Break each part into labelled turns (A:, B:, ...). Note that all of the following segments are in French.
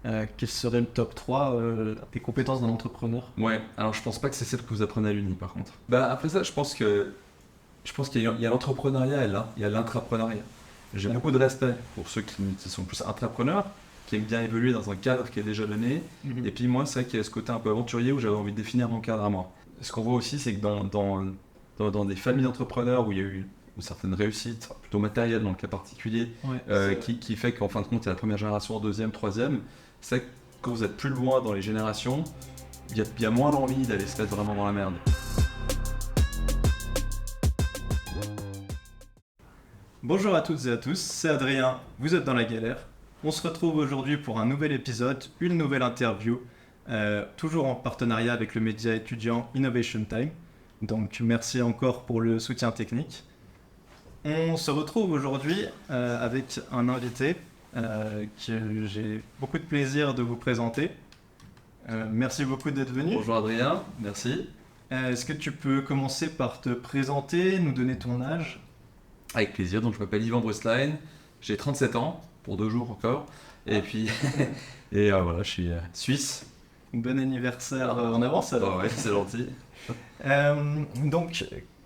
A: quel serait le top 3 des compétences d'un entrepreneur?
B: Ouais, alors je pense pas que c'est celle que vous apprenez à l'Uni par contre. Bah après ça, je pense qu'il y a l'entrepreneuriat et là, il y a l'intrapreneuriat. J'ai
A: Ouais.
B: beaucoup de respect pour ceux qui sont plus intrapreneurs, qui aiment bien évoluer dans un cadre qui est déjà donné.
A: Mhm.
B: Et puis moi, c'est vrai qu'il y a ce côté un peu aventurier où j'avais envie de définir mon cadre à moi. Ce qu'on voit aussi, c'est que dans des familles d'entrepreneurs où il y a eu une certaine réussite, plutôt matérielle dans le cas particulier,
A: Ouais, c'est vrai.
B: qui fait qu'en fin de compte, il y a la première génération, deuxième, troisième, c'est que quand vous êtes plus loin dans les générations, il y a moins d'envie d'aller se mettre vraiment dans la merde.
A: Bonjour à toutes et à tous, c'est Adrien, vous êtes dans la galère. On se retrouve aujourd'hui pour un nouvel épisode, une nouvelle interview, toujours en partenariat avec le média étudiant Innovation Time. Donc merci encore pour le soutien technique. On se retrouve aujourd'hui avec un invité que j'ai beaucoup de plaisir de vous présenter. Merci beaucoup d'être venu.
B: Bonjour Adrien, merci.
A: Est-ce que tu peux commencer par te présenter, nous donner ton âge?
B: Avec plaisir, donc je m'appelle Yvan Brustlein, j'ai 37 ans, pour 2 jours encore, et puis, voilà, je suis suisse.
A: Bon anniversaire en avance alors.
B: Ouais, c'est gentil.
A: Donc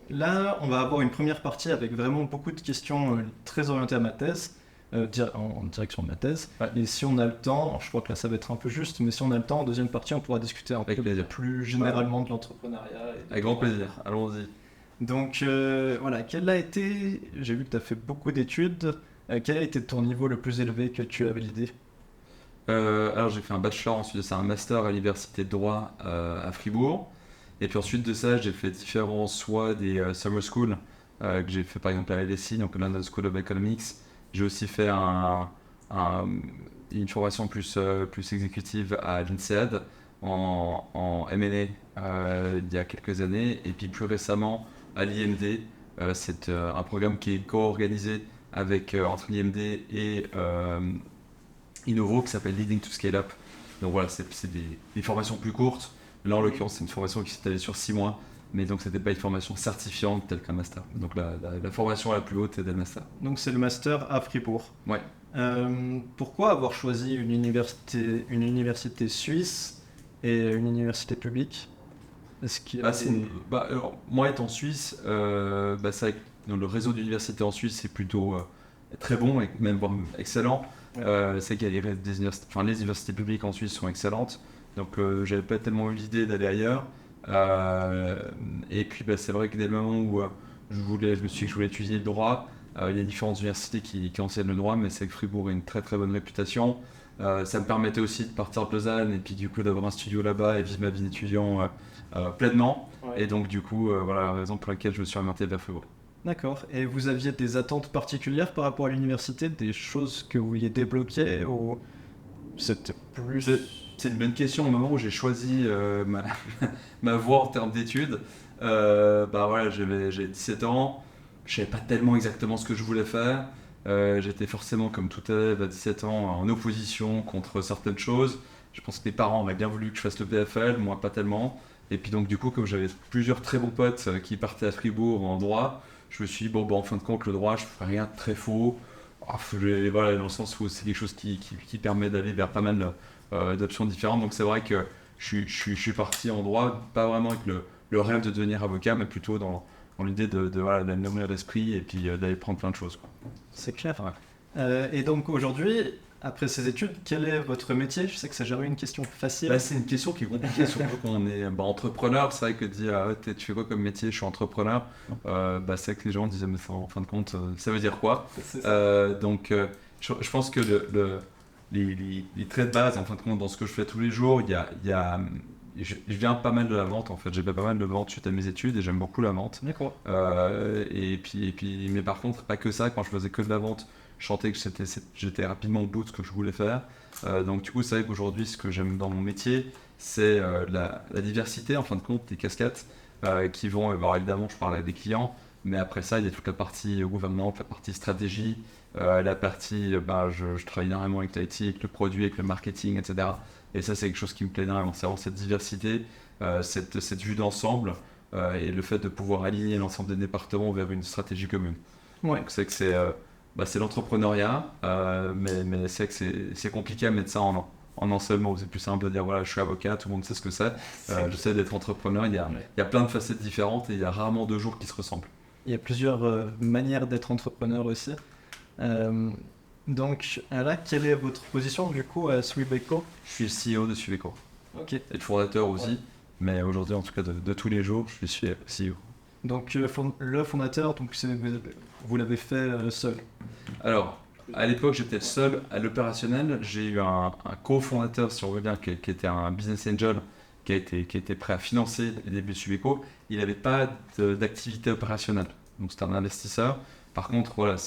A: là, on va avoir une première partie avec vraiment beaucoup de questions très orientées à ma thèse, en direction de ma thèse.
B: Ouais.
A: Et si on a le temps, je crois que là ça va être un peu juste, mais si on a le temps, en deuxième partie, on pourra discuter un
B: Avec
A: peu
B: plaisir.
A: plus généralement de l'entrepreneuriat. Et de
B: Avec grand plaisir, allons-y.
A: Donc voilà, quel a été, j'ai vu que tu as fait beaucoup d'études, quel a été ton niveau le plus élevé que tu as validé?
B: Alors j'ai fait un bachelor, ensuite de ça un master à l'université de droit à Fribourg. Et puis ensuite de ça, j'ai fait différents soit des summer school que j'ai fait par exemple à LSI, donc London School of Economics. J'ai aussi fait une formation plus exécutive à l'INSEAD en M&A il y a quelques années. Et puis plus récemment à l'IMD, c'est un programme qui est co-organisé entre l'IMD et Innovo qui s'appelle Leading to Scale Up. Donc voilà, c'est des formations plus courtes. Là, en l'occurrence, c'est une formation qui s'est étalée sur 6 mois, mais donc c'était pas une formation certifiante telle qu'un master. Donc la formation la plus haute est le master.
A: Donc c'est le master à Fribourg.
B: Ouais.
A: Pourquoi avoir choisi une université suisse et une université publique? Est-ce qu'il y a
B: Alors, moi étant suisse, c'est vrai que dans le réseau d'universités en Suisse, c'est plutôt très bon et même voire excellent.
A: Ouais.
B: C'est qu'il y a les universités publiques en Suisse sont excellentes. Donc j'avais pas tellement eu l'idée d'aller ailleurs. Et puis c'est vrai que dès le moment où je me suis dit que je voulais étudier le droit, il y a différentes universités qui enseignent le droit, mais c'est que Fribourg a une très très bonne réputation. Ça me permettait aussi de partir de Lausanne et puis du coup d'avoir un studio là-bas et vivre ma vie d'étudiant pleinement.
A: Ouais.
B: Et donc du coup, voilà la raison pour laquelle je me suis orienté vers Fribourg.
A: D'accord. Et vous aviez des attentes particulières par rapport à l'université, des choses que vous vouliez débloquer ou c'était plus...
B: C'est une bonne question. Au moment où j'ai choisi ma voie en termes d'études, voilà, j'ai 17 ans, je savais pas tellement exactement ce que je voulais faire. J'étais forcément, comme tout élève à 17 ans, en opposition contre certaines choses. Je pense que mes parents avaient bien voulu que je fasse le PFL, moi pas tellement. Et puis donc du coup, comme j'avais plusieurs très bons potes qui partaient à Fribourg en droit, je me suis dit, bon, en fin de compte, le droit, je ne ferai rien de très faux. Voilà, dans le sens où c'est quelque chose qui permet d'aller vers pas mal d'options différentes. Donc c'est vrai que je suis parti en droit, pas vraiment avec le rêve de devenir avocat, mais plutôt dans l'idée voilà, de nourrir l'esprit et puis d'aller prendre plein de choses, quoi.
A: C'est clair. Et donc aujourd'hui, après ces études, quel est votre métier? Je sais que c'est jamais une question facile.
B: C'est une question qui est compliquée, surtout quand on est entrepreneur. C'est vrai que dire tu fais quoi comme métier? Je suis entrepreneur. C'est vrai que les gens disent mais en fin de compte, ça veut dire quoi?
A: C'est ça.
B: Je pense que les traits de base, en fin de compte, dans ce que je fais tous les jours, je viens pas mal de la vente en fait. J'ai fait pas mal de vente suite à mes études et j'aime beaucoup la vente.
A: D'accord.
B: Mais par contre, pas que ça. Quand je faisais que de la vente, je sentais que j'étais rapidement au bout de ce que je voulais faire. Donc du coup, c'est vrai qu'aujourd'hui, ce que j'aime dans mon métier, c'est la diversité, en fin de compte, des casquettes qui vont, évidemment, je parle à des clients, mais après ça, il y a toute la partie gouvernement, la partie stratégie, la partie, je travaille énormément avec l'IT, avec le produit, avec le marketing, etc. Et ça, c'est quelque chose qui me plaît énormément. C'est vraiment cette diversité, cette vue d'ensemble et le fait de pouvoir aligner l'ensemble des départements vers une stratégie commune.
A: Ouais.
B: Donc c'est que c'est l'entrepreneuriat, mais c'est vrai que c'est compliqué à mettre ça en en un seul mot. C'est plus simple de dire voilà, je suis avocat, tout le monde sait ce que c'est. J'essaie d'être entrepreneur. Il y a plein de facettes différentes et il y a rarement deux jours qui se ressemblent.
A: Il y a plusieurs manières d'être entrepreneur aussi. Donc là, quelle est votre position du coup à Swebeco?
B: Je suis le CEO de Suveco
A: Ok.
B: et le fondateur aussi.
A: Ouais.
B: Mais aujourd'hui, en tout cas, de tous les jours, je suis CEO.
A: Donc le fondateur, donc vous l'avez fait seul.
B: Alors, à l'époque, j'étais le seul à l'opérationnel. J'ai eu un cofondateur, si on veut bien, qui était un business angel, qui était prêt à financer les débuts de Subeco. Il n'avait pas d'activité opérationnelle. Donc, c'était un investisseur. Par contre, voilà,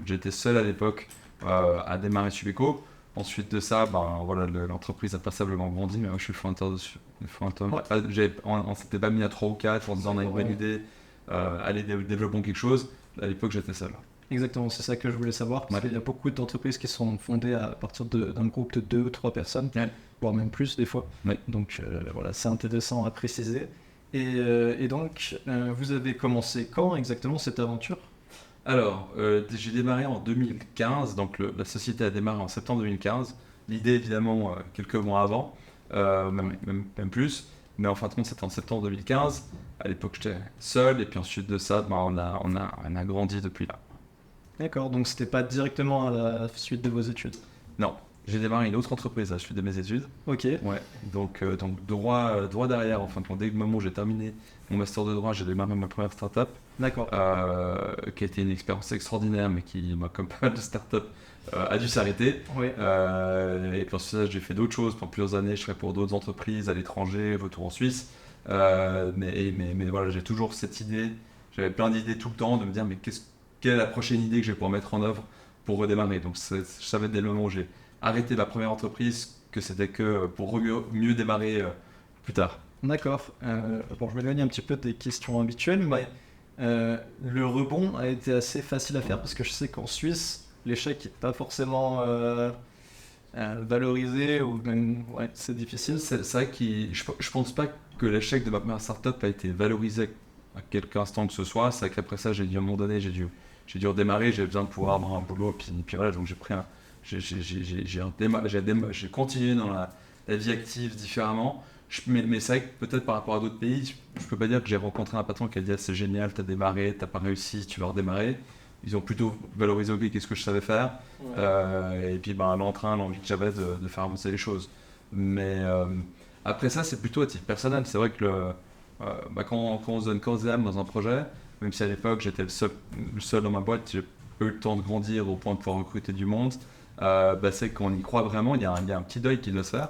B: j'étais seul à l'époque à démarrer Subeco. Ensuite de ça, voilà, l'entreprise a passablement grandi, mais moi, je suis le fondateur dessus.
A: Ouais.
B: On s'était pas mis à 3 ou 4 en disant on a une bonne idée, allez, développons quelque chose. À l'époque, j'étais seul.
A: Exactement, c'est ça que je voulais savoir, parce qu'il y a beaucoup d'entreprises qui sont fondées à partir d'un groupe de 2 ou 3 personnes, voire même plus des fois.
B: Ouais.
A: Donc voilà, c'est intéressant à préciser. Et donc, vous avez commencé quand exactement cette aventure?
B: Alors, j'ai démarré en 2015, donc la société a démarré en septembre 2015. L'idée, évidemment, quelques mois avant, même plus. Mais en fin de compte, c'était en septembre 2015. À l'époque, j'étais seul. Et puis ensuite de ça, on a grandi depuis là.
A: D'accord, donc c'était pas directement à la suite de vos études.
B: Non, j'ai démarré une autre entreprise à la suite de mes études.
A: Ok,
B: Ouais, donc droit derrière, en fin de compte, dès le moment où j'ai terminé mon master de droit, j'ai démarré ma première startup.
A: d'accord.
B: Qui a été une expérience extraordinaire, mais qui, comme pas mal de startups, a dû s'arrêter.
A: Oui.
B: Et puis ensuite, j'ai fait d'autres choses. Pendant plusieurs années, je travaillais pour d'autres entreprises à l'étranger, retour en Suisse. Mais voilà, j'ai toujours cette idée. J'avais plein d'idées tout le temps de me dire, mais quelle est la prochaine idée que je vais pouvoir mettre en œuvre pour redémarrer. Donc, je savais dès le moment où j'ai arrêté ma première entreprise que c'était que pour mieux démarrer plus tard.
A: D'accord. Bon, je m'éloigne un petit peu des questions habituelles, mais le rebond a été assez facile à faire parce que je sais qu'en Suisse, l'échec n'est pas forcément valorisé ou même, ouais, c'est difficile.
B: C'est vrai que je pense pas que l'échec de ma première startup a été valorisé à quelque instant que ce soit. C'est vrai qu'après ça, j'ai dû à un moment donné, j'ai dû redémarrer, j'ai besoin de pouvoir avoir un boulot. Puis voilà, donc j'ai continué dans la vie active différemment. Mais c'est vrai que peut-être par rapport à d'autres pays, je peux pas dire que j'ai rencontré un patron qui a dit ah, c'est génial, t'as démarré, t'as pas réussi, tu vas redémarrer. Ils ont plutôt valorisé ok, qu'est-ce que je savais faire. Ouais. Et puis l'entrain, l'envie que j'avais de faire avancer les choses. Mais après ça, c'est plutôt à titre personnel. C'est vrai que quand on se donne corps et âme dans un projet, même si à l'époque j'étais le seul dans ma boîte, j'ai pas eu le temps de grandir au point de pouvoir recruter du monde, c'est qu'on y croit vraiment, il y a un petit deuil qui doit se faire.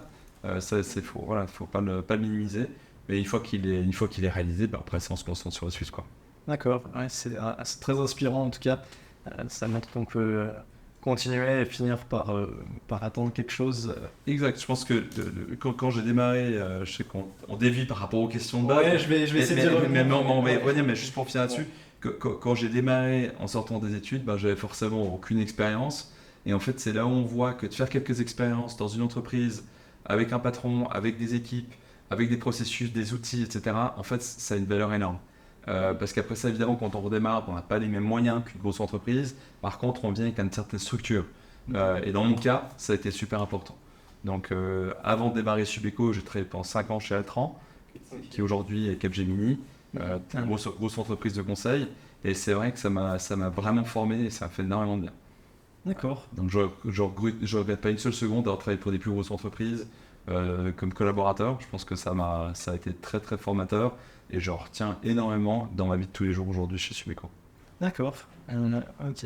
B: Ça, c'est faux, voilà, faut pas le minimiser. Mais une fois qu'il est réalisé, après ça, on se concentre sur la suite, quoi.
A: D'accord, ouais, c'est très inspirant en tout cas. Ça montre qu'on peut continuer et finir par attendre quelque chose.
B: Exact, je pense que quand j'ai démarré, je sais qu'on dévie par rapport aux questions de base.
A: Ouais, je vais essayer de revenir.
B: Mais juste pour finir là-dessus, quand j'ai démarré en sortant des études, j'avais forcément aucune expérience. Et en fait, c'est là où on voit que de faire quelques expériences dans une entreprise, avec un patron, avec des équipes, avec des processus, des outils, etc., en fait, ça a une valeur énorme. Parce qu'après ça, évidemment, quand on redémarre, on n'a pas les mêmes moyens qu'une grosse entreprise. Par contre, on vient avec une certaine structure. Et dans mon cas, ça a été super important. Donc, avant de démarrer Subeco, j'ai travaillé pendant 5 ans chez Altran, qui aujourd'hui est Capgemini, une grosse entreprise de conseil. Et c'est vrai que ça m'a vraiment formé et ça m'a fait énormément de bien.
A: D'accord.
B: Donc, je ne regrette pas une seule seconde d'avoir travaillé pour des plus grosses entreprises comme collaborateur. Je pense que ça a été très très formateur et je retiens énormément dans ma vie de tous les jours aujourd'hui chez Subeco.
A: D'accord. Ok.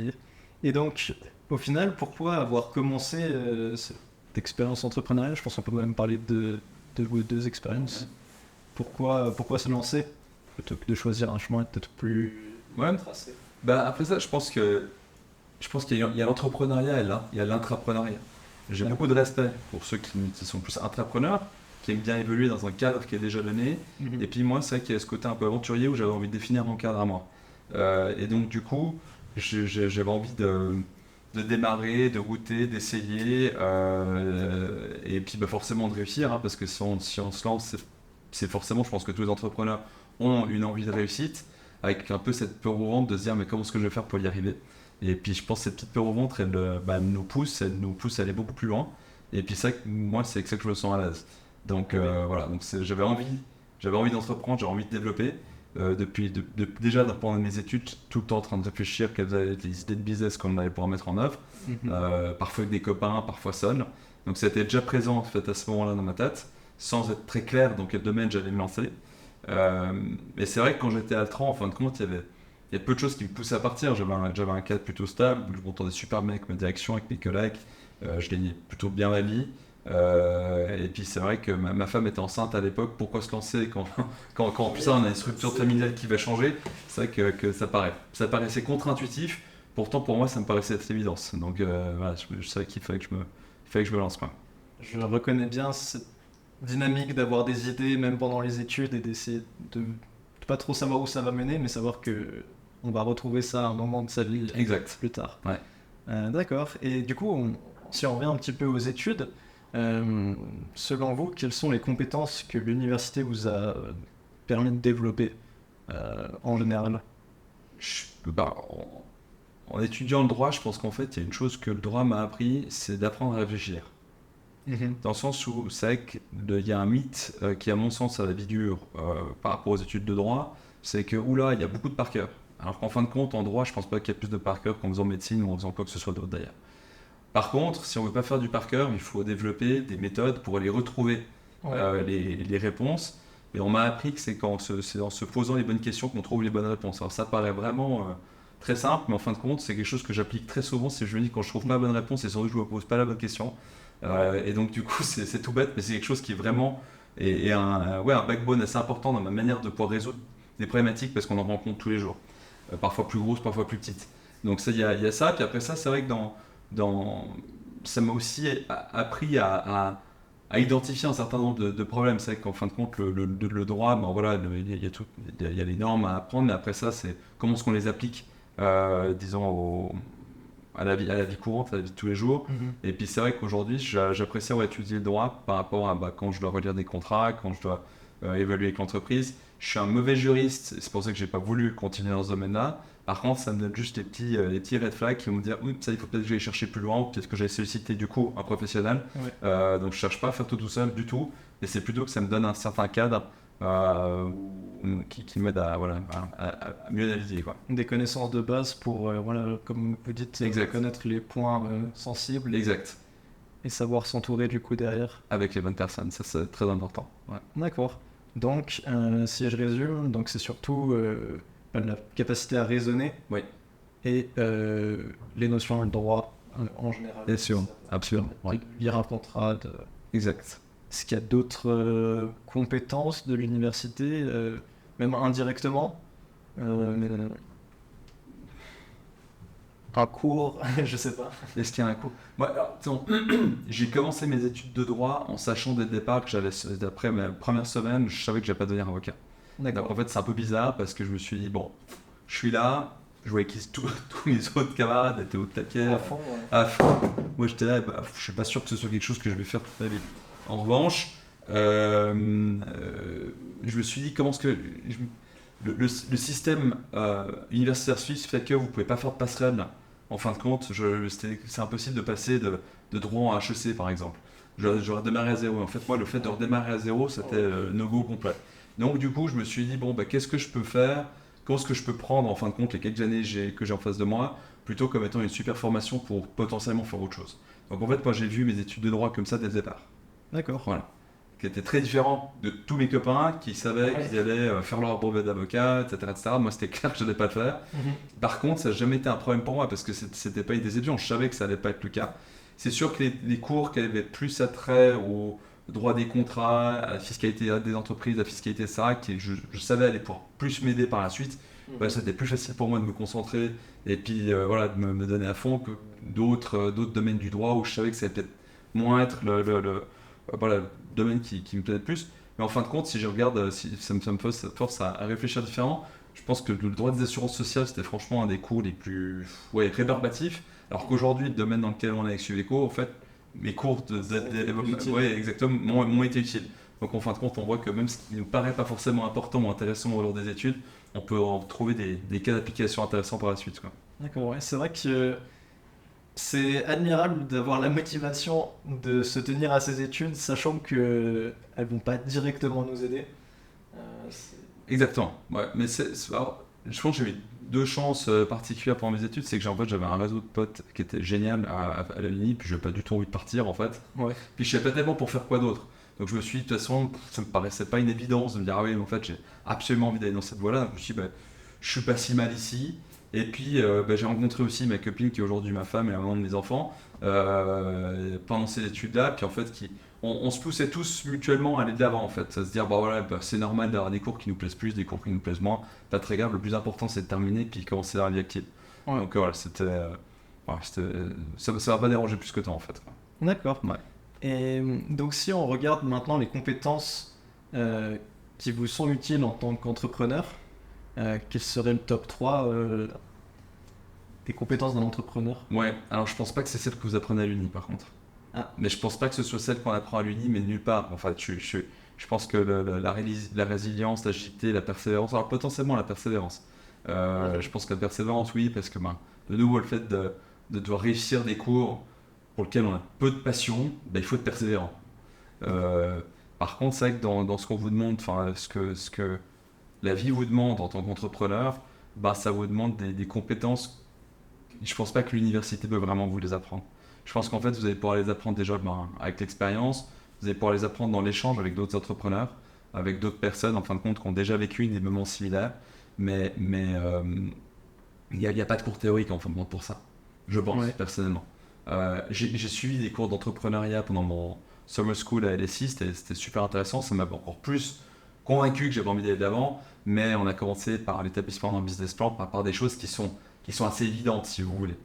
A: Et donc, au final, pourquoi avoir commencé cette expérience entrepreneuriale? Je pense qu'on peut même parler de vos deux expériences. Pourquoi se lancer plutôt que de choisir un chemin peut-être plus tracé?
B: Après ça, je pense qu'il y a l'entrepreneuriat et là, il y a l'intrapreneuriat. J'ai beaucoup de respect pour ceux qui sont plus intrapreneurs, qui aiment bien évoluer dans un cadre qui est déjà donné. Et puis moi, c'est vrai qu'il y a ce côté un peu aventurier où j'avais envie de définir mon cadre à moi. Et donc du coup, j'avais envie de démarrer, de goûter, d'essayer, et puis forcément de réussir, parce que si on se lance, c'est forcément, je pense que tous les entrepreneurs ont une envie de réussite, avec un peu cette peur au ventre de se dire mais comment est-ce que je vais faire pour y arriver. Et puis je pense que cette petite peur au ventre, elle nous pousse à aller beaucoup plus loin. Et puis ça, moi, c'est que ça que je me sens à l'aise. Donc voilà, donc j'avais envie d'entreprendre, j'avais envie de développer. Déjà pendant mes études, tout le temps en train de réfléchir quelles allaient être les idées de business qu'on allait pouvoir mettre en œuvre. Parfois avec des copains, parfois seul. Donc ça était déjà présent en fait à ce moment-là dans ma tête, sans être très clair dans quel domaine j'allais me lancer. Mais c'est vrai que quand j'étais à Altran, en fin de compte, il y a peu de choses qui me poussaient à partir. J'avais un cadre plutôt stable, je m'entendais super bien avec ma direction, avec mes collègues. Je gagnais plutôt bien ma vie. Et puis c'est vrai que ma femme était enceinte à l'époque. Pourquoi se lancer quand en plus ça, on a une structure familiale qui va changer? C'est vrai que ça paraissait contre-intuitif. Pourtant pour moi ça me paraissait être l'évidence. Donc voilà, je savais qu'il fallait que je me lance, quoi.
A: Je reconnais bien cette dynamique d'avoir des idées même pendant les études et d'essayer de pas trop savoir où ça va mener, mais savoir que on va retrouver ça à un moment de sa vie
B: Exact.
A: plus tard.
B: Ouais.
A: D'accord. Et du coup, si on revient un petit peu aux études, selon vous, quelles sont les compétences que l'université vous a permis de développer en général?
B: Bah, en étudiant le droit, je pense qu'en fait, il y a une chose que le droit m'a appris, c'est d'apprendre à réfléchir. Dans le sens où c'est vrai qu'il y a un mythe qui, à mon sens, a la vie dure par rapport aux études de droit, c'est que, oula, il y a beaucoup de par cœur. Alors qu'en fin de compte, en droit, je pense pas qu'il y ait plus de par cœur qu'en faisant médecine ou en faisant quoi que ce soit d'autre d'ailleurs. Par contre, si on veut pas faire du par cœur, il faut développer des méthodes pour aller retrouver les réponses. Et on m'a appris que c'est en se posant les bonnes questions qu'on trouve les bonnes réponses. Alors ça paraît vraiment très simple, mais en fin de compte, c'est quelque chose que j'applique très souvent. C'est je me dis quand je trouve pas la bonne réponse, c'est sans doute que je me pose pas la bonne question. Et donc du coup, c'est tout bête, mais c'est quelque chose qui est vraiment un backbone assez important dans ma manière de pouvoir résoudre des problématiques parce qu'on en rencontre tous les jours. Parfois plus grosses, parfois plus petites. Donc ça, il y a ça. Puis après ça, c'est vrai que ça m'a aussi appris à identifier un certain nombre de problèmes. C'est vrai qu'en fin de compte, le droit, bon, voilà, il y a les normes à apprendre, mais après ça, c'est comment est-ce qu'on les applique, disons, à la vie courante, à la vie de tous les jours. Et puis c'est vrai qu'aujourd'hui, j'apprécie avoir étudié le droit par rapport à quand je dois relire des contrats, quand je dois évaluer avec l'entreprise. Je suis un mauvais juriste, c'est pour ça que j'ai pas voulu continuer dans ce domaine-là. Par contre, ça me donne juste les petits red flags qui vont me dire oui, ça, il faut peut-être que j'aille chercher plus loin, ou peut-être que j'aille solliciter du coup un professionnel. Donc je cherche pas à faire tout seul du tout, mais c'est plutôt que ça me donne un certain cadre qui m'aide à mieux naviguer, quoi.
A: Des connaissances de base pour, voilà, comme vous dites, connaître les points sensibles
B: Exact.
A: Et savoir s'entourer du coup derrière.
B: Avec les bonnes personnes, ça c'est très important. Ouais.
A: D'accord. Donc, si je résume, donc c'est surtout la capacité à raisonner et les notions de droit en général.
B: Bien sûr, absolument.
A: Lire un contrat.
B: Exact.
A: Est-ce qu'il y a d'autres compétences de l'université, même indirectement un cours, je sais pas.
B: Est-ce qu'il y a un cours? J'ai commencé mes études de droit en sachant dès le départ que d'après ma première semaine, je savais que j'allais pas devenir avocat. Donc en fait, c'est un peu bizarre parce que je me suis dit, bon, je suis là, je voyais que tous mes autres camarades étaient au taquet. À fond. Moi, j'étais là, je suis pas sûr que ce soit quelque chose que je vais faire toute ma vie. En revanche, je me suis dit, comment est-ce que. Le système universitaire suisse fait que vous pouvez pas faire de passerelle. En fin de compte, c'est impossible de passer de droit à HEC par exemple. J'aurais démarré à zéro. En fait, moi, le fait de redémarrer à zéro, c'était no-go complet. Donc, du coup, je me suis dit, bon, qu'est-ce que je peux faire? Comment est-ce que je peux prendre, en fin de compte, les quelques années que j'ai en face de moi, plutôt comme étant une super formation pour potentiellement faire autre chose. Donc, en fait, moi, j'ai vu mes études de droit comme ça dès le départ.
A: D'accord.
B: Voilà. Qui était très différent de tous mes copains qui savaient qu'ils allaient faire leur brevet d'avocat, etc. Moi, c'était clair que je n'allais pas le faire. Par contre, ça n'a jamais été un problème pour moi parce que c'était pas une des étudiants. Je savais que ça n'allait pas être le cas. C'est sûr que les cours qui avaient plus attrait au droit des contrats, à la fiscalité des entreprises, à la fiscalité, etc., que je savais aller pouvoir plus m'aider par la suite, c'était plus facile pour moi de me concentrer et puis de me donner à fond que d'autres domaines du droit où je savais que ça allait peut-être moins être le domaine qui me plaît le plus. Mais en fin de compte, si je regarde, ça me force à réfléchir différemment. Je pense que le droit des assurances sociales, c'était franchement un des cours les plus rébarbatifs. Alors qu'aujourd'hui, le domaine dans lequel on a avec les cours, en fait, mes cours exactement, m'ont été utiles. Donc en fin de compte, on voit que même ce qui nous paraît pas forcément important ou intéressant au long des études, on peut en trouver des cas d'application intéressants par la suite, quoi.
A: D'accord, ouais. C'est vrai que c'est admirable d'avoir la motivation de se tenir à ses études, sachant que elles vont pas directement nous aider. C'est-
B: Exactement. Ouais, mais alors, je pense que j'ai eu deux chances particulières pendant mes études. C'est que j'avais un réseau de potes qui était génial à la uni, puis j'avais pas du tout envie de partir en fait.
A: Ouais.
B: Puis je savais pas tellement pour faire quoi d'autre. Donc je me suis dit, de toute façon, ça me paraissait pas une évidence de me dire, ah oui, mais en fait, j'ai absolument envie d'aller dans cette voie-là. Je me suis dit, bah, je suis pas si mal ici. Et puis bah, j'ai rencontré aussi ma copine qui est aujourd'hui ma femme et la maman de mes enfants pendant ces études-là. Puis en fait, on se poussait tous mutuellement à aller de l'avant en fait. À se dire, bah voilà, bah, c'est normal d'avoir des cours qui nous plaisent plus, des cours qui nous plaisent moins. Pas très grave, le plus important c'est de terminer puis commencer dans la vie active.
A: Ouais.
B: Donc voilà, ça va pas déranger plus que tant en fait.
A: D'accord.
B: Ouais.
A: Et donc si on regarde maintenant les compétences qui vous sont utiles en tant qu'entrepreneur, quel serait le top 3 des compétences d'un entrepreneur?
B: Ouais, alors je pense pas que c'est celle que vous apprenez à l'uni par contre.
A: Ah.
B: Mais je pense pas que ce soit celle qu'on apprend à l'uni, mais nulle part. Enfin, je pense que la résilience, l'agilité, la persévérance, alors potentiellement la persévérance. Je pense que la persévérance, oui, parce que ben, de nouveau, le fait de devoir réussir des cours pour lesquels on a peu de passion, ben, il faut être persévérant. Par contre, c'est vrai que dans ce qu'on vous demande, enfin, ce que la vie vous demande en tant qu'entrepreneur, bah, ça vous demande des compétences. Je pense pas que l'université peut vraiment vous les apprendre. Je pense qu'en fait, vous allez pouvoir les apprendre déjà ben, avec l'expérience, vous allez pouvoir les apprendre dans l'échange avec d'autres entrepreneurs, avec d'autres personnes, en fin de compte, qui ont déjà vécu des moments similaires. Mais il n'y a pas de cours théoriques, en fin de compte, pour ça. Je pense,
A: Ouais.
B: personnellement. J'ai suivi des cours d'entrepreneuriat pendant mon summer school à LSI, c'était super intéressant, ça m'a encore plus convaincu que j'avais envie d'aller de l'avant, mais on a commencé par l'établissement d'un business plan, par des choses qui sont assez évidentes, si vous voulez.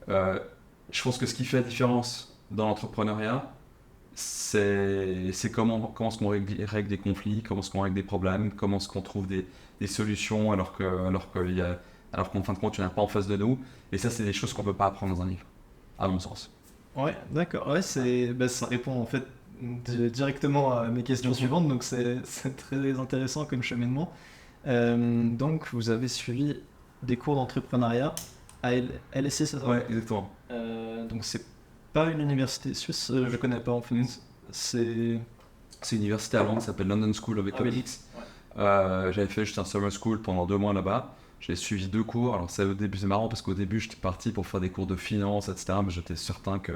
B: Euh, je pense que ce qui fait la différence dans l'entrepreneuriat, c'est comment est-ce qu'on règle des conflits, comment est-ce qu'on règle des problèmes, comment est-ce qu'on trouve des solutions alors qu'en fin de compte, il n'y en a pas en face de nous. Et ça, c'est des choses qu'on ne peut pas apprendre dans un livre, à mon sens.
A: Ouais, d'accord. Ouais, ça répond en fait directement à mes questions suivantes, donc c'est très intéressant comme cheminement. Donc, vous avez suivi des cours d'entrepreneuriat à LSE, c'est ça?
B: Ouais, exactement.
A: Donc, c'est pas une université suisse, je connais pas en fait. C'est.
B: C'est une université à Londres qui s'appelle London School of Economics. J'avais fait juste un summer school pendant 2 mois là-bas. J'ai suivi 2 cours. Alors au début, c'est marrant parce qu'au début, j'étais parti pour faire des cours de finance, etc. Mais j'étais certain que,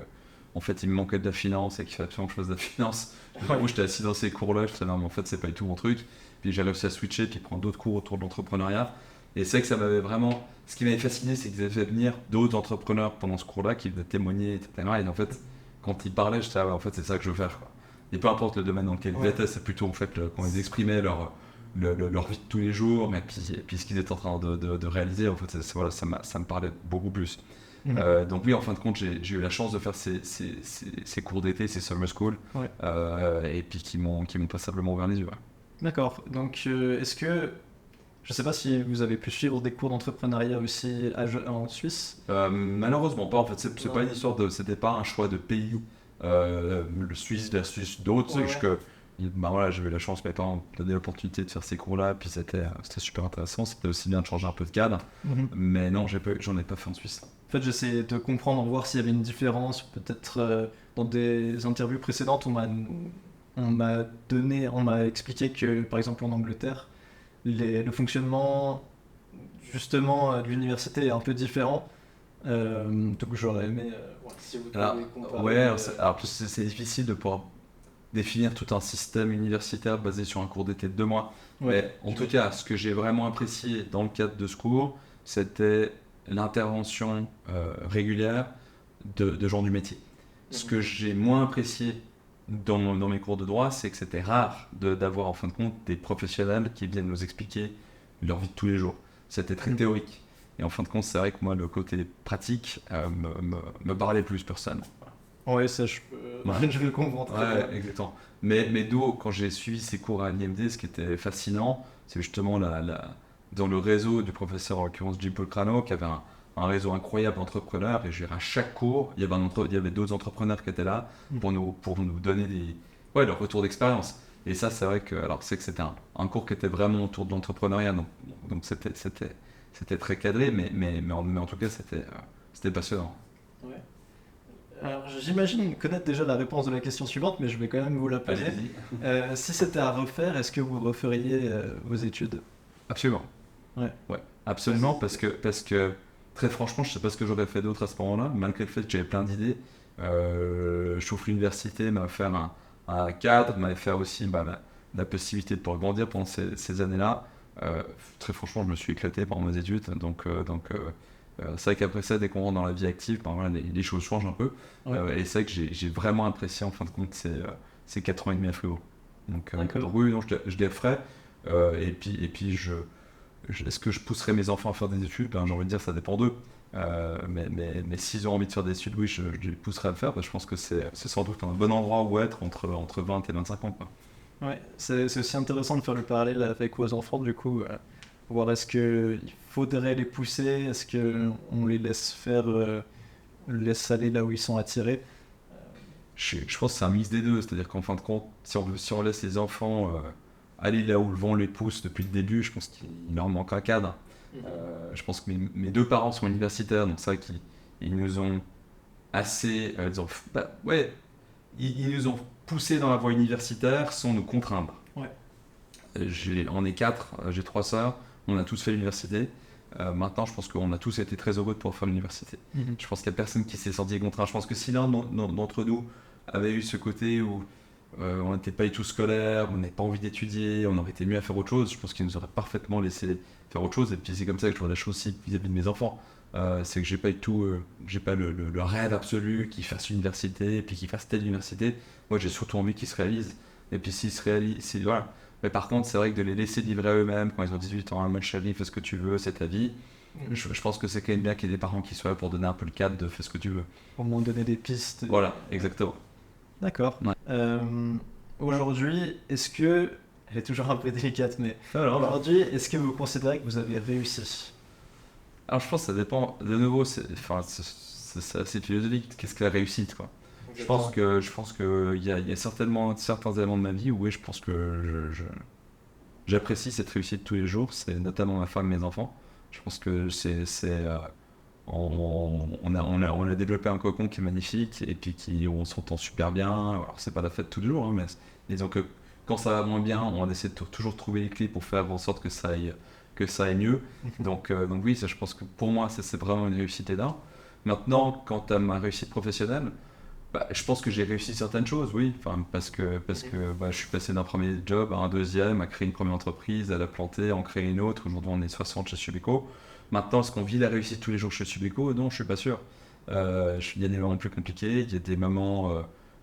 B: en fait, il me manquait de la finance et qu'il fallait absolument que je fasse de la finance. Du coup, j'étais assis dans ces cours-là. Je me disais, non, mais en fait, c'est pas du tout mon truc. Puis j'ai réussi à switcher puis prendre d'autres cours autour de l'entrepreneuriat. Et c'est vrai que ça m'avait vraiment. Ce qui m'avait fasciné, c'est qu'ils avaient fait venir d'autres entrepreneurs pendant ce cours-là qui venaient témoigner, etc. Et en fait, quand ils parlaient, j'étais, ah ouais, en fait, c'est ça que je veux faire, quoi. Et peu importe le domaine dans lequel ils étaient, c'est plutôt en fait quand ils exprimaient leur vie de tous les jours, mais puis ce qu'ils étaient en train de réaliser, en fait, voilà, ça me parlait beaucoup plus.
A: Mhm.
B: Donc oui, en fin de compte, j'ai eu la chance de faire ces cours d'été, ces summer school,
A: Ouais.
B: et puis qui m'ont passablement ouvert les yeux. Ouais.
A: D'accord. Donc, est-ce que. Je sais pas si vous avez pu suivre des cours d'entrepreneuriat aussi en Suisse.
B: Malheureusement pas, en fait, c'est
A: Non.
B: pas une histoire c'était pas un choix de pays, le Suisse versus d'autres, c'est
A: Ouais,
B: juste que bah voilà, j'avais la chance, mes parents me donnaient l'opportunité de faire ces cours-là, puis c'était super intéressant, c'était aussi bien de changer un peu de cadre,
A: Mhm.
B: mais non, j'en ai pas fait en Suisse.
A: En fait, j'essayais de comprendre, voir s'il y avait une différence. Peut-être dans des interviews précédentes, on m'a expliqué que, par exemple, en Angleterre, le fonctionnement justement de l'université est un peu différent. Donc j'aurais aimé, ouais, si vous
B: Alors,
A: pouvez comparer.
B: ouais, alors, c'est difficile de pouvoir définir tout un système universitaire basé sur un cours d'été de 2 mois.
A: Ouais,
B: Mais en tout cas, ce que j'ai vraiment apprécié dans le cadre de ce cours, c'était l'intervention régulière de gens du métier. Ce que j'ai moins apprécié dans mes cours de droit, c'est que c'était rare d'avoir en fin de compte des professionnels qui viennent nous expliquer leur vie de tous les jours. C'était très théorique. Et en fin de compte, c'est vrai que moi, le côté pratique me parlait plus personnellement.
A: ouais, ça je peux,
B: Ouais.
A: je le comprends très bien.
B: Ouais, exactement. Mais d'où, quand j'ai suivi ces cours à l'IMD, ce qui était fascinant, c'est justement dans le réseau du professeur, en l'occurrence Jim Polcrano, qui avait un réseau incroyable d'entrepreneurs. Et je dirais, à chaque cours, il y avait d'autres entrepreneurs qui étaient là pour nous donner leur retour d'expérience. Et ça, c'est vrai que, alors, c'est que c'était un cours qui était vraiment autour de l'entrepreneuriat. Donc c'était très cadré, mais en tout cas, c'était passionnant.
A: Ouais. Alors, j'imagine connaître déjà la réponse de la question suivante, mais je vais quand même vous la poser.
B: Allez-y.
A: Si c'était à refaire, est-ce que vous referiez vos études?
B: Absolument.
A: Ouais.
B: Ouais, absolument, parce que très franchement, je sais pas ce que j'aurais fait d'autre à ce moment-là, malgré le fait que j'avais plein d'idées. Je trouve que l'université m'a offert un cadre, m'a offert aussi la possibilité de pouvoir grandir pendant ces années-là. Très franchement, je me suis éclaté pendant mes études, c'est vrai qu'après ça, dès qu'on rentre dans la vie active, ben voilà, les choses changent un peu.
A: Ouais.
B: Et c'est vrai que j'ai vraiment apprécié en fin de compte ces 4 ans et demi à Fribourg.
A: D'accord.
B: Oui, non, je les ferai. Est-ce que je pousserai mes enfants à faire des études? Ben, j'ai envie de dire, ça dépend d'eux. Mais s'ils ont envie de faire des études, oui, je les pousserai à le faire, parce que je pense que c'est sans doute un bon endroit où être entre 20 et 25 ans, quoi.
A: Ouais, c'est aussi intéressant de faire le parallèle avec vos enfants, du coup, voir est-ce qu'il faudrait les pousser, est-ce qu'on les laisse faire, laisse aller là où ils sont attirés.
B: Je pense que c'est un mix des deux, c'est-à-dire qu'en fin de compte, si on laisse les enfants aller là où le vent les pousse depuis le début, je pense qu'il leur manque un cadre. Je pense que mes deux parents sont universitaires, donc c'est vrai qu'ils nous ont assez, ouais, ils nous ont poussés dans la voie universitaire sans nous contraindre.
A: Ouais.
B: On est quatre, j'ai 3 sœurs, on a tous fait l'université. Maintenant, je pense qu'on a tous été très heureux de pouvoir faire l'université. Je pense qu'il n'y a personne qui s'est senti contraint. Je pense que si l'un d'entre nous avait eu ce côté où on n'était pas du tout scolaire, on n'avait pas envie d'étudier, on aurait été mieux à faire autre chose, je pense qu'il nous aurait parfaitement laissé faire autre chose. Et puis c'est comme ça que je vois la chose aussi vis-à-vis de mes enfants. C'est que j'ai pas du tout, j'ai pas le rêve absolu qu'ils fassent l'université et puis qu'ils fassent telle université. Moi, j'ai surtout envie qu'ils se réalisent. Et puis s'ils se réalisent, voilà. Mais par contre, c'est vrai que de les laisser livrer à eux-mêmes quand ils ont 18 ans, moi chérie, fais ce que tu veux, c'est ta vie. Je pense que c'est quand même bien qu'il y ait des parents qui soient là pour donner un peu le cadre de fais ce que tu veux.
A: Au moins donner des pistes.
B: Voilà, exactement.
A: D'accord.
B: Ouais.
A: Aujourd'hui, est-ce que... Elle est toujours un peu délicate, mais aujourd'hui, est-ce que vous considérez que vous avez réussi?
B: Alors je pense que ça dépend, de nouveau, c'est assez philosophique, qu'est-ce que la réussite, quoi. Je pense que il y a certainement certains éléments de ma vie où oui, je pense que j'apprécie cette réussite tous les jours, c'est notamment ma femme et mes enfants. Je pense que on a développé un cocon qui est magnifique et puis où on s'entend super bien. Alors c'est pas la fête tous les jours, hein, mais disons que quand ça va moins bien, on essaie de toujours trouver les clés pour faire en sorte que ça aille mieux. Donc oui, ça, je pense que pour moi, ça, c'est vraiment une réussite énorme. Maintenant, quant à ma réussite professionnelle, je pense que j'ai réussi certaines choses, oui. Enfin, parce que je suis passé d'un premier job à un deuxième, à créer une première entreprise, à la planter, à en créer une autre. Aujourd'hui, on est 60 chez Subeco. Maintenant, est-ce qu'on vit la réussite tous les jours chez Subeco? Non, je suis pas sûr. Il y a des moments plus compliqués, il y a des moments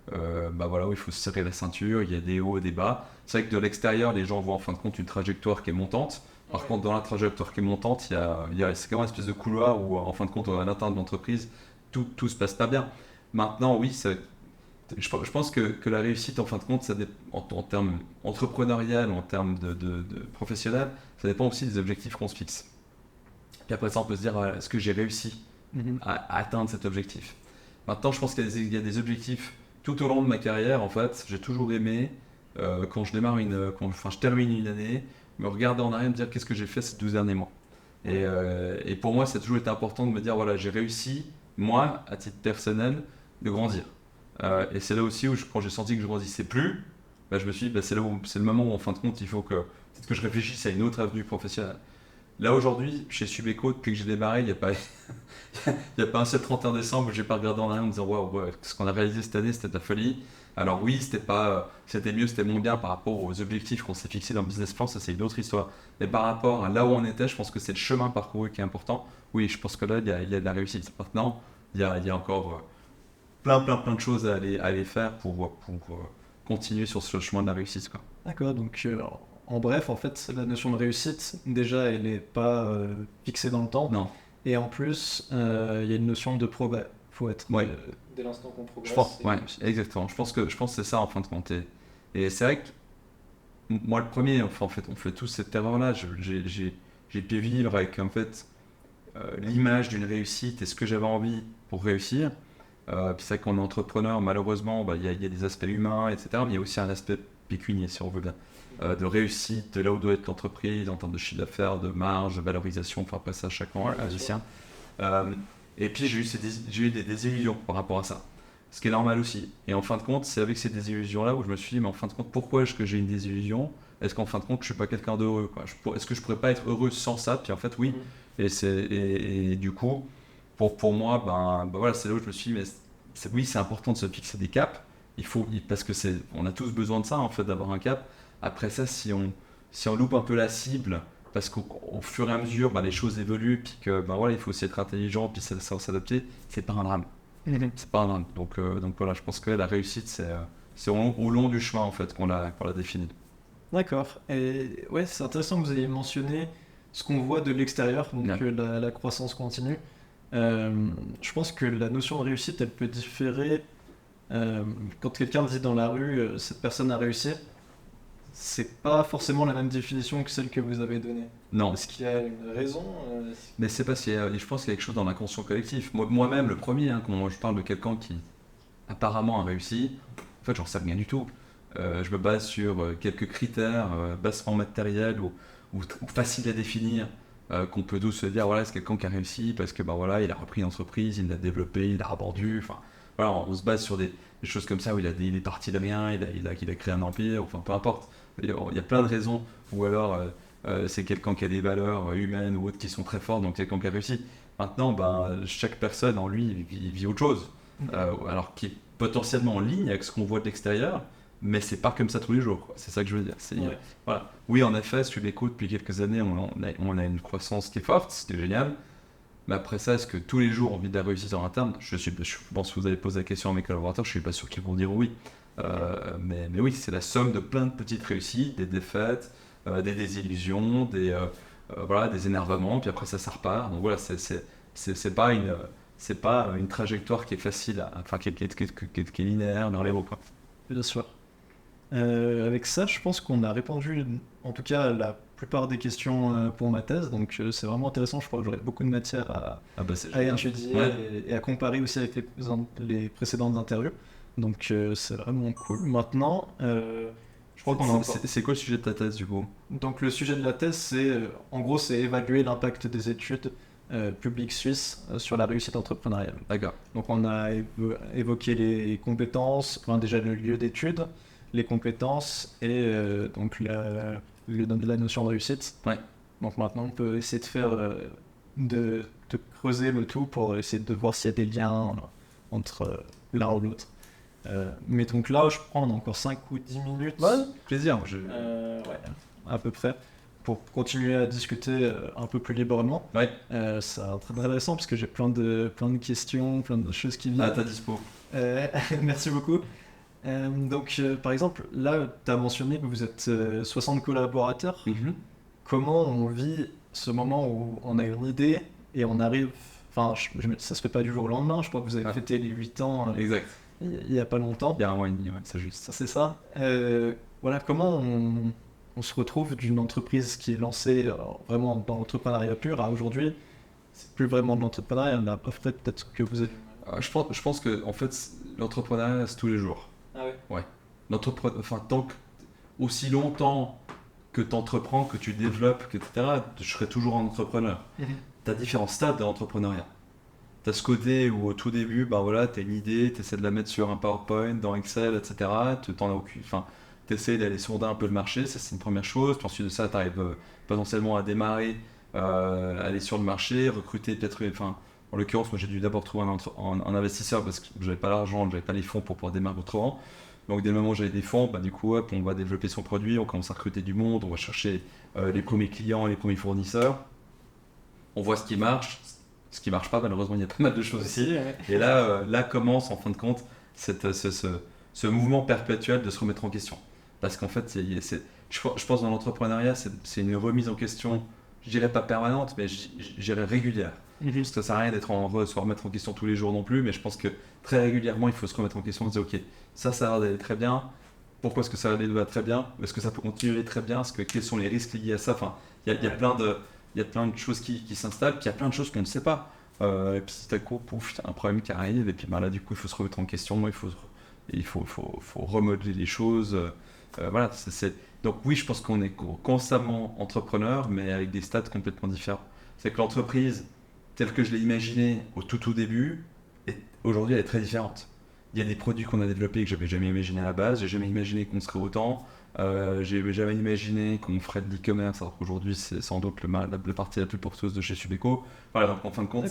B: voilà, où il faut se serrer la ceinture, il y a des hauts et des bas. C'est vrai que de l'extérieur, les gens voient en fin de compte une trajectoire qui est montante. Par contre, dans la trajectoire qui est montante, c'est comme une espèce de couloir où, en fin de compte, à l'intérieur de l'entreprise, tout se passe pas bien. Maintenant, oui, je pense que la réussite, en fin de compte, en termes entrepreneurial, en termes de professionnel, ça dépend aussi des objectifs qu'on se fixe. Puis après ça, on peut se dire, est-ce que j'ai réussi à atteindre cet objectif? Maintenant, je pense qu'il y a des objectifs tout au long de ma carrière. En fait, j'ai toujours aimé, quand je termine une année, me regarder en arrière et me dire qu'est-ce que j'ai fait ces 12 derniers mois. Et pour moi, ça a toujours été important de me dire, voilà, j'ai réussi, moi, à titre personnel, de grandir. Et c'est là aussi où, quand j'ai senti que je grandissais plus, je me suis dit, c'est le moment où, en fin de compte, il faut que, peut-être que je réfléchisse à une autre avenue professionnelle. Là, aujourd'hui, chez Subeco, depuis que j'ai démarré, il n'y a pas, il y a pas un seul 31 décembre où j'ai pas regardé en arrière en me disant, waouh, ouais, ce qu'on a réalisé cette année, c'était de la folie. Alors oui, c'était mieux, c'était moins bien par rapport aux objectifs qu'on s'est fixés dans le business plan, ça c'est une autre histoire. Mais par rapport à là où on était, je pense que c'est le chemin parcouru qui est important. Oui, je pense que là, il y a de la réussite. Maintenant, il y a encore plein de choses à aller faire pour continuer sur ce chemin de la réussite, quoi.
A: D'accord, donc en bref, en fait, la notion de réussite, déjà, elle n'est pas fixée dans le temps.
B: Non.
A: Et en plus, il y a une notion de progrès. Il faut être
B: Ouais.
A: dès l'instant qu'on progresse.
B: Je pense, ouais, exactement. Je pense que c'est ça en fin de compte. Et c'est vrai que moi, le premier, enfin, en fait, on fait tous cette erreur-là. J'ai pu vivre avec en fait l'image d'une réussite et ce que j'avais envie pour réussir. Puis c'est vrai qu'on est entrepreneur, malheureusement, il y a des aspects humains, etc. Mais il y a aussi un aspect pécunier, si on veut bien, de réussite, de là où doit être l'entreprise, en termes de chiffre d'affaires, de marge, de valorisation. Enfin, après ça, chacun a le sien. Et puis j'ai eu des désillusions par rapport à ça. ce qui est normal aussi. Et en fin de compte, c'est avec ces désillusions-là où je me suis dit, mais en fin de compte, pourquoi est-ce que j'ai une désillusion? Est-ce qu'en fin de compte, je suis pas quelqu'un d'heureux, quoi? Est-ce que je pourrais pas être heureux sans ça? Puis en fait, oui. Et du coup, pour moi, voilà, c'est là où je me suis dit, mais oui, c'est important de se fixer des caps. Parce que on a tous besoin de ça, en fait, d'avoir un cap. Après ça, si on loupe un peu la cible, parce qu'au fur et à mesure, les choses évoluent, puis que, voilà, il faut aussi être intelligent, puis savoir s'adapter, c'est pas un drame. C'est pas un drame. Donc voilà, je pense que la réussite, c'est au long du chemin, en fait, qu'on l'a défini.
A: D'accord. Et ouais, c'est intéressant que vous ayez mentionné ce qu'on voit de l'extérieur, donc
B: Ouais.
A: la croissance continue. Je pense que la notion de réussite, elle peut différer. Quand quelqu'un dit dans la rue, cette personne a réussi, c'est pas forcément la même définition que celle que vous avez donnée.
B: Non,
A: Est-ce qu'il y a une raison
B: mais c'est parce je pense qu'il y a quelque chose dans l'inconscient collectif. Moi-même, le premier, quand je parle de quelqu'un qui apparemment a réussi, en fait, j'en sais rien du tout. Je me base sur quelques critères bassement matériels ou faciles à définir, qu'on peut tous se dire, voilà, c'est quelqu'un qui a réussi parce que voilà, il a repris une entreprise, il l'a développé, il l'a revendu. Enfin, voilà, on se base sur des choses comme ça où il est parti de rien, il a créé un empire, enfin, peu importe. Il y a plein de raisons, ou alors c'est quelqu'un qui a des valeurs humaines ou autres qui sont très fortes, donc quelqu'un qui a réussi. Maintenant, chaque personne en lui vit autre chose, alors qui est potentiellement en ligne avec ce qu'on voit de l'extérieur, mais c'est pas comme ça tous les jours, quoi. C'est ça que je veux dire.
A: Ouais.
B: Voilà. Oui, en effet, si tu l'écoutes depuis quelques années, on a une croissance qui est forte, c'était génial. Mais après ça, est-ce que tous les jours on vit de la réussite en interne? Je pense que vous avez posé la question à mes collaborateurs, je suis pas sûr qu'ils vont dire oui. Mais oui, c'est la somme de plein de petites réussites, des défaites, des désillusions, voilà, des énervements, puis après ça repart. Donc voilà, c'est pas une trajectoire qui est facile, enfin qui est linéaire dans les roues, quoi.
A: Bien sûr. Avec ça, je pense qu'on a répondu, en tout cas, à la plupart des questions pour ma thèse. Donc, c'est vraiment intéressant. Je crois que j'aurai beaucoup de matière
B: Ah bah c'est
A: à
B: génial.
A: étudier
B: Ouais.
A: et à comparer aussi avec les précédentes interviews. Donc, c'est vraiment cool. Maintenant, je crois qu'on a encore...
B: C'est quoi le sujet de ta thèse du coup?
A: Donc, le sujet de la thèse, c'est, en gros, c'est évaluer l'impact des études publiques suisses sur la réussite entrepreneuriale.
B: D'accord.
A: Donc on a évoqué les compétences, enfin déjà le lieu d'études, les compétences et donc la notion de réussite.
B: Ouais.
A: Donc maintenant on peut essayer de faire, de creuser le tout pour essayer de voir s'il y a des liens entre l'un ou l'autre. Mais donc là je prends encore 5 ou 10 minutes.
B: Plaisir.
A: Ouais, à peu près. Pour continuer à discuter un peu plus librement.
B: Ouais.
A: C'est très intéressant parce que j'ai plein de questions, plein de choses qui viennent.
B: À ta dispo.
A: Merci beaucoup. Par exemple, là, tu as mentionné que vous êtes 60 collaborateurs. Comment on vit ce moment où on a une idée et on arrive... Enfin, ça se fait pas du jour au lendemain. Je crois que vous avez fêté les 8 ans
B: Exact.
A: il y a pas longtemps.
B: Il y a un mois et demi, ouais, c'est juste.
A: C'est ça. Voilà, comment on se retrouve d'une entreprise qui est lancée vraiment dans l'entrepreneuriat pur à aujourd'hui, c'est plus vraiment de l'entrepreneuriat, on a pas fait peut-être que vous êtes...
B: Je pense que en fait, l'entrepreneuriat, c'est tous les jours.
A: Ah ouais.
B: Ouais. Enfin, aussi longtemps que tu entreprends, que tu développes, etc., je serai toujours un entrepreneur. Tu as différents stades de l'entrepreneuriat. Tu as ce côté où au tout début, voilà, tu as une idée, tu essaies de la mettre sur un PowerPoint, dans Excel, etc. Tu essaies d'aller sonder un peu le marché, ça c'est une première chose. Puis ensuite de ça, tu arrives potentiellement à démarrer, aller sur le marché, recruter peut-être. Enfin, en l'occurrence, moi j'ai dû d'abord trouver un investisseur parce que j'avais pas l'argent, j'avais pas les fonds pour pouvoir démarrer autrement. Donc dès le moment où j'avais des fonds, du coup, hop, on va développer son produit, on commence à recruter du monde, on va chercher les premiers clients, les premiers fournisseurs. On voit ce qui marche pas, malheureusement il y a pas mal de choses aussi. Et là commence en fin de compte ce mouvement perpétuel de se remettre en question. Parce qu'en fait, je pense dans l'entrepreneuriat, c'est une remise en question, je dirais pas permanente, mais je dirais régulière. Parce que ça sert à rien de se remettre en question tous les jours non plus, mais je pense que très régulièrement, il faut se remettre en question et se dire, ok, ça a l'air d'aller très bien, pourquoi est-ce que ça va très bien? Est-ce que ça peut continuer très bien? Quels sont les risques liés à ça? Enfin, il y a plein de choses qui s'installent, puis il y a plein de choses qu'on ne sait pas. Et puis tout à coup, pouf, un problème qui arrive, et puis là, du coup, il faut se remettre en question, il faut remodeler les choses. Voilà, donc oui, je pense qu'on est constamment entrepreneur, mais avec des stades complètement différents. C'est que l'entreprise, telle que je l'ai imaginée au tout début, aujourd'hui, elle est très différente. Il y a des produits qu'on a développés que j'avais jamais imaginé à la base. J'ai jamais imaginé qu'on serait autant. J'ai jamais imaginé qu'on ferait de l'e-commerce, alors qu'aujourd'hui c'est sans doute la partie la plus porteuse de chez Subeco. Voilà, donc en fin de compte,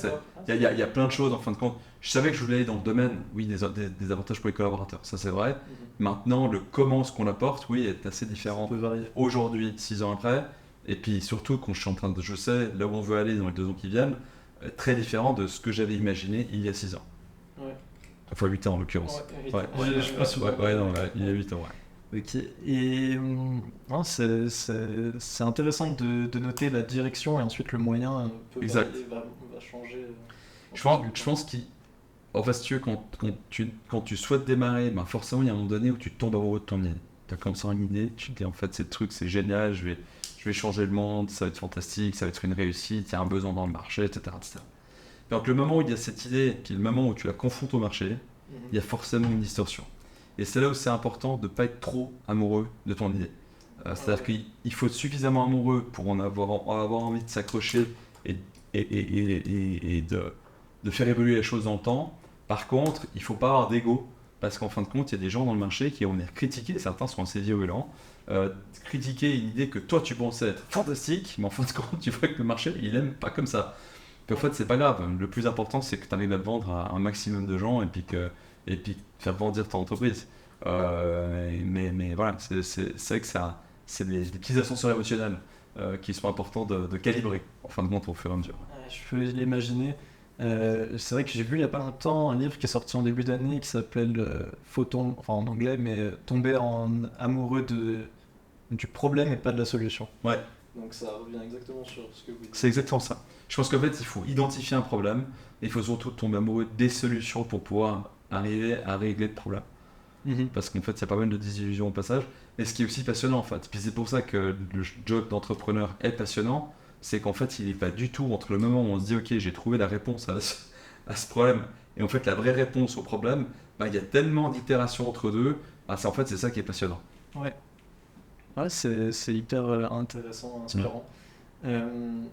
B: il y a plein de choses en fin de compte. Je savais que je voulais aller dans le domaine, oui, des avantages pour les collaborateurs, ça c'est vrai. Maintenant, le comment ce qu'on apporte, oui, est assez différent aujourd'hui, 6 ans après. Et puis surtout, quand je sais là où on veut aller dans les 2 ans qui viennent, très différent de ce que j'avais imaginé il y a 6 ans.
C: Ouais.
B: Enfin 8 ans en l'occurrence.
C: Ouais,
A: je pense.
B: Non, il y a 8 ans, ouais.
A: Ok, et non, c'est intéressant de noter la direction et ensuite le moyen
B: Exact.
C: va changer.
B: Je pense qu'en fait, si tu veux, quand tu souhaites démarrer, ben forcément, il y a un moment donné où tu tombes amoureux de ton idée. Tu as comme ça une idée, tu te dis en fait, c'est le truc, c'est génial, je vais changer le monde, ça va être fantastique, ça va être une réussite, il y a un besoin dans le marché, etc. etc. Donc, le moment où il y a cette idée, puis le moment où tu la confrontes au marché, il y a forcément une distorsion. Et c'est là où c'est important de ne pas être trop amoureux de ton idée. C'est-à-dire qu'il faut être suffisamment amoureux pour en avoir envie de s'accrocher et de faire évoluer les choses dans le temps. Par contre, il ne faut pas avoir d'ego, parce qu'en fin de compte, il y a des gens dans le marché qui vont venir critiquer, certains sont assez violents, critiquer une idée que toi tu pensais être fantastique, mais en fin de compte, tu vois que le marché, il n'aime pas comme ça. Puis en fait, c'est pas grave. Le plus important, c'est que tu arrives à le vendre à un maximum de gens et puis faire grandir ton entreprise. Mais voilà, c'est vrai que c'est des petits ascenseurs émotionnels qui sont importants de calibrer en fin de compte au fur et à mesure.
A: Je peux l'imaginer. C'est vrai que j'ai vu il n'y a pas longtemps un livre qui est sorti en début d'année qui s'appelle Photon, enfin en anglais, mais Tomber en amoureux du problème et pas de la solution.
B: Ouais.
C: Donc ça revient exactement sur ce que vous dites.
B: C'est exactement ça. Je pense qu'en fait, il faut identifier un problème et il faut surtout tomber amoureux des solutions pour pouvoir arriver à régler le problème. Parce qu'en fait, il y a pas mal de désillusions au passage. Et ce qui est aussi passionnant, en fait, puis c'est pour ça que le job d'entrepreneur est passionnant, c'est qu'en fait, il n'est pas du tout entre le moment où on se dit, ok, j'ai trouvé la réponse à ce problème, et en fait, la vraie réponse au problème, bah, il y a tellement d'itérations entre deux, en fait, c'est ça qui est passionnant.
A: Ouais, c'est hyper intéressant, inspirant.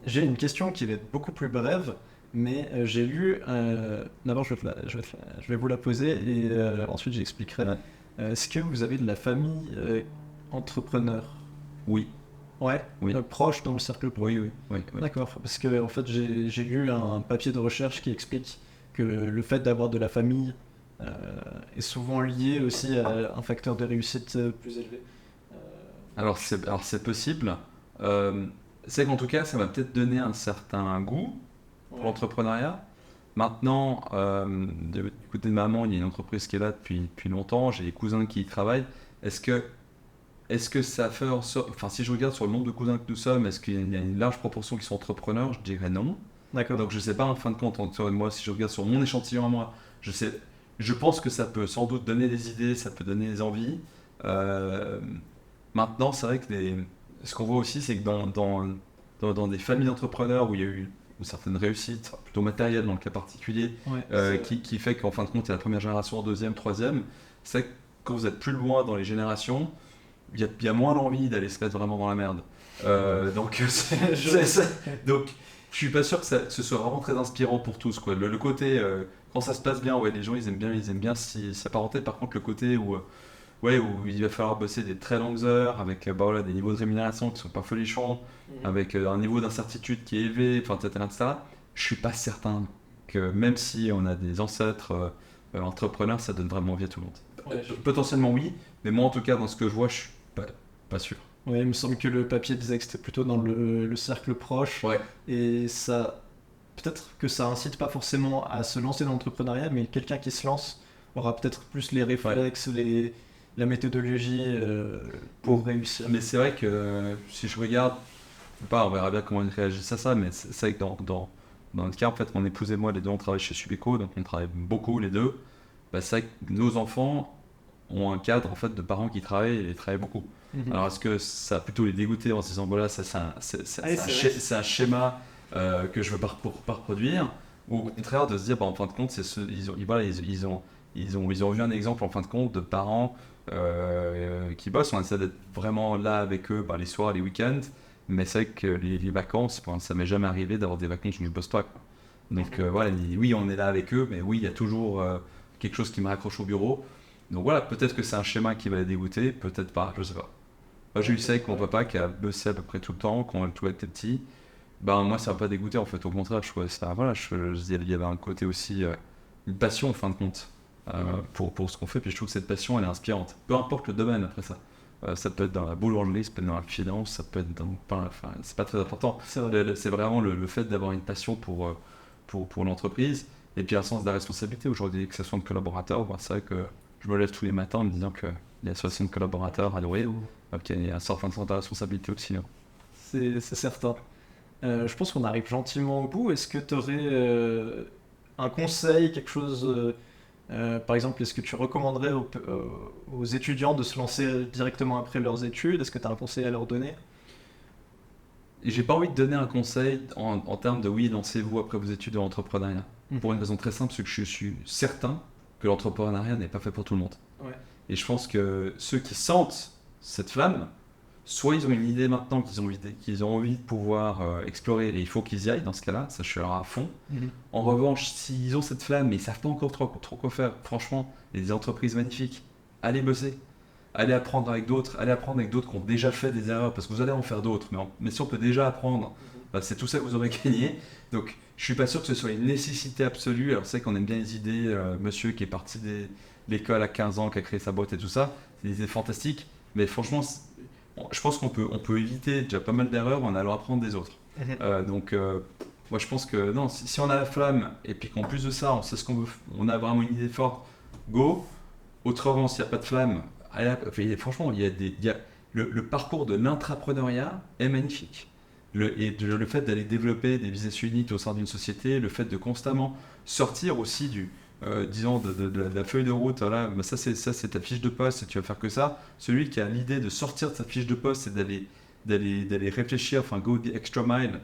A: J'ai une question qui va être beaucoup plus brève, mais j'ai lu. D'abord, je vais vous la poser et ensuite j'expliquerai.
B: Ouais.
A: Est-ce que vous avez de la famille entrepreneur?
B: Oui.
A: Ouais,
B: Oui.
A: Proche dans le cercle pro.
B: Oui.
A: D'accord, parce que en fait, j'ai lu un papier de recherche qui explique que le fait d'avoir de la famille est souvent lié aussi à un facteur de réussite plus élevé.
B: Alors c'est possible. C'est qu'en tout cas, ça m'a peut-être donné un certain goût pour l'entrepreneuriat. Maintenant, du côté de maman, il y a une entreprise qui est là depuis longtemps. J'ai des cousins qui y travaillent. Est-ce que ça fait en sorte... Enfin, si je regarde sur le nombre de cousins que nous sommes, est-ce qu'il y a une large proportion qui sont entrepreneurs? Je dirais non.
A: D'accord.
B: Donc je sais pas en fin de compte, moi, si je regarde sur mon échantillon à moi, je pense que ça peut sans doute donner des idées, ça peut donner des envies. Maintenant, c'est vrai que ce qu'on voit aussi, c'est que dans des familles d'entrepreneurs où il y a eu une certaine réussite, plutôt matérielle dans le cas particulier, qui fait qu'en fin de compte, il y a la première génération, deuxième, troisième, c'est que quand vous êtes plus loin dans les générations, il y a moins l'envie d'aller se mettre vraiment dans la merde. Donc, donc, je suis pas sûr que ce soit vraiment très inspirant pour tous, quoi. Le côté, quand ça se passe bien, ouais, les gens ils aiment bien s'apparenter. Par contre, le côté où il va falloir bosser des très longues heures avec des niveaux de rémunération qui sont pas folichons, avec un niveau d'incertitude qui est élevé, etc., etc. Je suis pas certain que même si on a des ancêtres entrepreneurs, ça donne vraiment envie à tout le monde. Potentiellement oui, mais moi en tout cas dans ce que je vois, je suis pas sûr.
A: Ouais, il me semble que le papier disait que c'était plutôt dans le cercle proche.
B: Ouais.
A: Et ça, peut-être que ça incite pas forcément à se lancer dans l'entrepreneuriat, mais quelqu'un qui se lance aura peut-être plus les réflexes, la méthodologie pour réussir.
B: Mais c'est vrai que si je regarde, on verra bien comment ils réagissent à ça, mais c'est vrai que dans le cas, en fait, mon épouse et moi, les deux, on travaille chez Subeco, donc on travaille beaucoup les deux. C'est vrai que nos enfants ont un cadre en fait, de parents qui travaillent et travaillent beaucoup. Alors est-ce que ça a plutôt les dégoûter en se disant voilà, ça c'est un schéma que je veux pas reproduire, ou au contraire de se dire en fin de compte ils ont vu un exemple en fin de compte de parents qui bossent, on essaie d'être vraiment là avec eux les soirs, les week-ends, mais c'est vrai que les vacances, ça m'est jamais arrivé d'avoir des vacances où je bosse pas, quoi. Donc oui, on est là avec eux, mais oui, il y a toujours quelque chose qui me raccroche au bureau. Donc voilà, peut-être que c'est un schéma qui va les dégoûter, peut-être pas, je sais pas. Moi, j'ai eu ça avec mon papa qui a bossé à peu près tout le temps quand tout était petit. Ben moi, ça m'a pas dégoûté en fait. Au contraire, je trouvais ça. Voilà, il y avait un côté aussi, une passion en fin de compte pour ce qu'on fait. Puis je trouve que cette passion, elle est inspirante. Peu importe le domaine après ça. Ça peut être dans la boulangerie, ça peut être dans la finance, ça peut être dans. Enfin, c'est pas très important.
A: C'est vrai.
B: C'est vraiment le fait d'avoir une passion pour l'entreprise et puis un sens de la responsabilité. Aujourd'hui, que ce soit de collaborateur, ben, c'est vrai que je me lève tous les matins en me disant qu'il y a 60 collaborateurs à nourrir. Donc il y a un certain sens de responsabilité aussi. Hein.
A: C'est certain. Je pense qu'on arrive gentiment au bout. Est-ce que tu aurais un conseil, quelque chose, par exemple, est-ce que tu recommanderais aux étudiants de se lancer directement après leurs études? Est-ce que tu as un conseil à leur donner?
B: Et j'ai pas envie de donner un conseil en termes de oui, lancez-vous après vos études en entrepreneuriat. Pour une raison très simple, c'est que je suis certain que l'entrepreneuriat n'est pas fait pour tout le monde.
A: Ouais.
B: Et je pense que ceux qui sentent cette flamme, soit ils ont une idée maintenant qu'ils ont envie de pouvoir explorer et il faut qu'ils y aillent dans ce cas-là, ça je suis alors à fond. En revanche, s'ils ont cette flamme mais ils savent pas encore trop quoi faire, franchement, il y a des entreprises magnifiques, allez bosser, allez apprendre avec d'autres qui ont déjà fait des erreurs parce que vous allez en faire d'autres, mais si on peut déjà apprendre, bah, c'est tout ça que vous aurez gagné. Donc je suis pas sûr que ce soit une nécessité absolue. Alors c'est vrai qu'on aime bien les idées, monsieur qui est parti de l'école à 15 ans, qui a créé sa boîte et tout ça, c'est des idées fantastiques, mais franchement je pense qu'on peut éviter déjà pas mal d'erreurs en allant apprendre des autres. Donc, moi je pense que non, si on a la flamme et puis qu'en plus de ça, on sait ce qu'on veut, on a vraiment une idée forte, go. Autrement, s'il n'y a pas de flamme, franchement, le parcours de l'intrapreneuriat est magnifique. Le fait d'aller développer des business units au sein d'une société, le fait de constamment sortir aussi disons de la feuille de route, voilà, bah ça c'est ta fiche de poste et tu vas faire que ça. Celui qui a l'idée de sortir de sa fiche de poste et d'aller réfléchir, enfin go the extra mile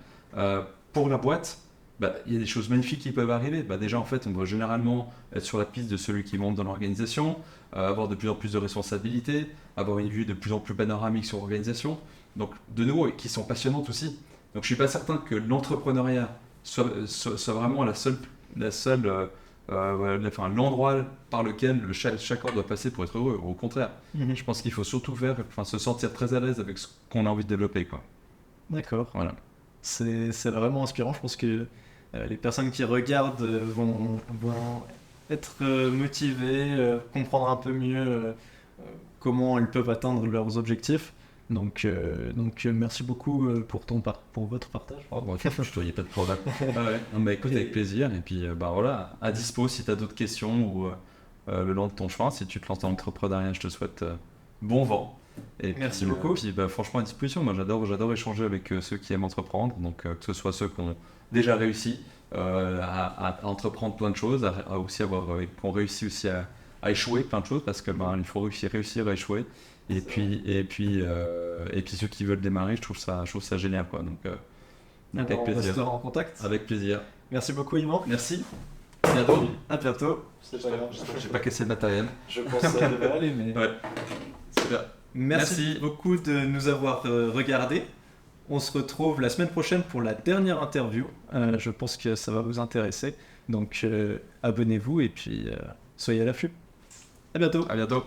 B: pour la boîte, bah, il y a des choses magnifiques qui peuvent arriver. Bah, déjà en fait on va généralement être sur la piste de celui qui monte dans l'organisation, avoir de plus en plus de responsabilités, avoir une vue de plus en plus panoramique sur l'organisation, donc de nouveau qui sont passionnantes aussi. Donc je suis pas certain que l'entrepreneuriat soit vraiment la seule l'endroit par lequel chacun doit passer pour être heureux. Au contraire, je pense qu'il faut surtout se sentir très à l'aise avec ce qu'on a envie de développer, quoi.
A: D'accord.
B: Voilà.
A: C'est vraiment inspirant. Je pense que les personnes qui regardent vont être motivées, comprendre un peu mieux comment elles peuvent atteindre leurs objectifs. Donc merci beaucoup pour votre partage.
B: Oh, bon, il n'y a pas de problème. Ah ouais. Non, bah, écoute, avec plaisir. Et puis, bah, voilà, à dispo si tu as d'autres questions ou le long de ton chemin. Si tu te lances dans l'entrepreneuriat, je te souhaite bon vent. Et
A: merci
B: puis,
A: beaucoup.
B: Puis, bah, franchement, à disposition. Moi, j'adore échanger avec ceux qui aiment entreprendre. Donc, que ce soit ceux qui ont déjà réussi à entreprendre plein de choses, à aussi qui ont réussi aussi à échouer plein de choses, parce que il faut réussir à échouer. Et puis ceux qui veulent démarrer, je trouve ça génial, quoi. Donc avec plaisir.
A: On restera en contact.
B: Avec plaisir.
A: Merci beaucoup Yvan.
B: Merci. À bientôt.
A: À bientôt.
C: C'est pas grave.
B: J'ai pas cassé le matériel.
C: Je pense que ça devrait aller, mais.
B: Ouais. Super.
A: Merci beaucoup de nous avoir regardés. On se retrouve la semaine prochaine pour la dernière interview. Je pense que ça va vous intéresser. Donc abonnez-vous et puis soyez à l'affût. À bientôt.
B: À bientôt.